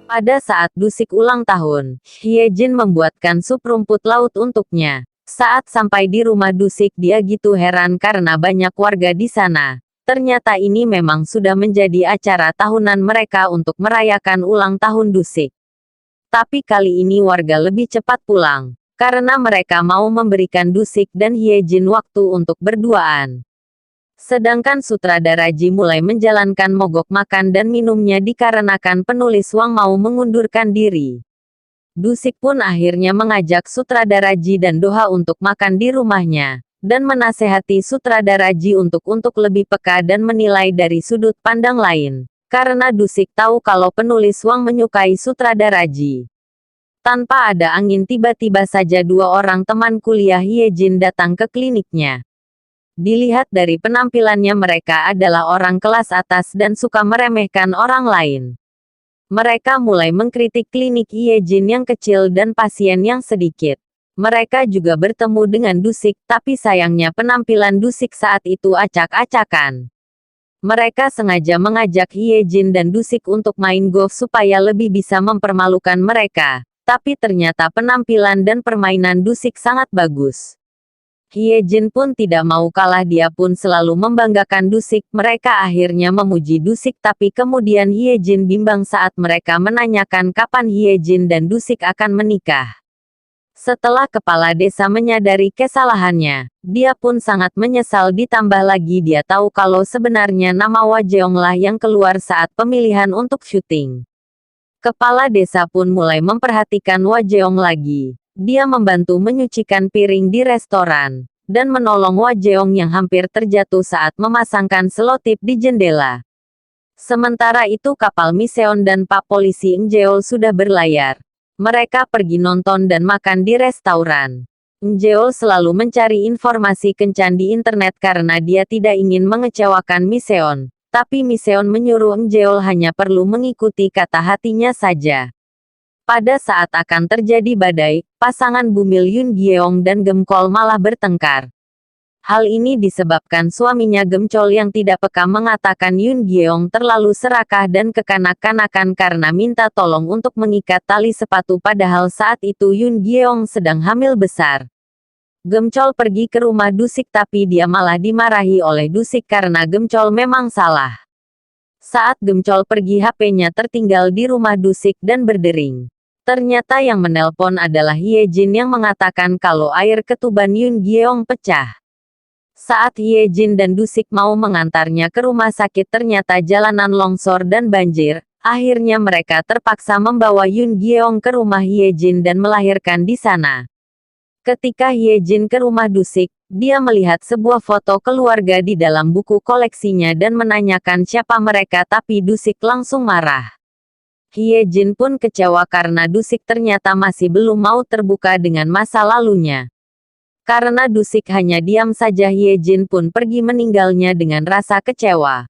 Pada saat Dusik ulang tahun, Hyejin membuatkan sup rumput laut untuknya. Saat sampai di rumah Dusik dia gitu heran karena banyak warga di sana. Ternyata ini memang sudah menjadi acara tahunan mereka untuk merayakan ulang tahun Dusik. Tapi kali ini warga lebih cepat pulang, karena mereka mau memberikan Dusik dan Hyejin waktu untuk berduaan. Sedangkan sutradara Ji mulai menjalankan mogok makan dan minumnya dikarenakan penulis Wang mau mengundurkan diri. Dusik pun akhirnya mengajak sutradara Ji dan Doha untuk makan di rumahnya, dan menasehati sutradara Ji untuk lebih peka dan menilai dari sudut pandang lain. Karena Dusik tahu kalau penulis Wang menyukai sutradara Ji. Tanpa ada angin tiba-tiba saja dua orang teman kuliah Hyejin datang ke kliniknya. Dilihat dari penampilannya mereka adalah orang kelas atas dan suka meremehkan orang lain. Mereka mulai mengkritik klinik Hyejin yang kecil dan pasien yang sedikit. Mereka juga bertemu dengan Dusik, tapi sayangnya penampilan Dusik saat itu acak-acakan. Mereka sengaja mengajak Hyejin dan Dusik untuk main golf supaya lebih bisa mempermalukan mereka. Tapi ternyata penampilan dan permainan Dusik sangat bagus. Hyejin pun tidak mau kalah, dia pun selalu membanggakan Dusik. Mereka akhirnya memuji Dusik, tapi kemudian Hyejin bimbang saat mereka menanyakan kapan Hyejin dan Dusik akan menikah. Setelah kepala desa menyadari kesalahannya, dia pun sangat menyesal, ditambah lagi dia tahu kalau sebenarnya nama Wajeong lah yang keluar saat pemilihan untuk syuting. Kepala desa pun mulai memperhatikan Wajeong lagi. Dia membantu menyucikan piring di restoran, dan menolong Wajeong yang hampir terjatuh saat memasangkan selotip di jendela. Sementara itu kapal Miseon dan Pak Polisi Ng Jeol sudah berlayar. Mereka pergi nonton dan makan di restoran. Ng Jeol selalu mencari informasi kencan di internet karena dia tidak ingin mengecewakan Miseon. Tapi Miseon menyuruh Ng Jeol hanya perlu mengikuti kata hatinya saja. Pada saat akan terjadi badai, pasangan Bumil Yun Gyeong dan Gemkol malah bertengkar. Hal ini disebabkan suaminya Gemcol yang tidak peka mengatakan Yun Gyeong terlalu serakah dan kekanak-kanakan karena minta tolong untuk mengikat tali sepatu, padahal saat itu Yun Gyeong sedang hamil besar. Gemcol pergi ke rumah Dusik tapi dia malah dimarahi oleh Dusik karena Gemcol memang salah. Saat Gemcol pergi HP-nya tertinggal di rumah Dusik dan berdering. Ternyata yang menelpon adalah Hyejin yang mengatakan kalau air ketuban Yun Gyeong pecah. Saat Hyejin dan Dusik mau mengantarnya ke rumah sakit ternyata jalanan longsor dan banjir. Akhirnya mereka terpaksa membawa Yun Gyeong ke rumah Hyejin dan melahirkan di sana. Ketika Hyejin ke rumah Dusik, dia melihat sebuah foto keluarga di dalam buku koleksinya dan menanyakan siapa mereka, tapi Dusik langsung marah. Hyejin pun kecewa karena Dusik ternyata masih belum mau terbuka dengan masa lalunya. Karena Dusik hanya diam saja, Hyejin pun pergi meninggalnya dengan rasa kecewa.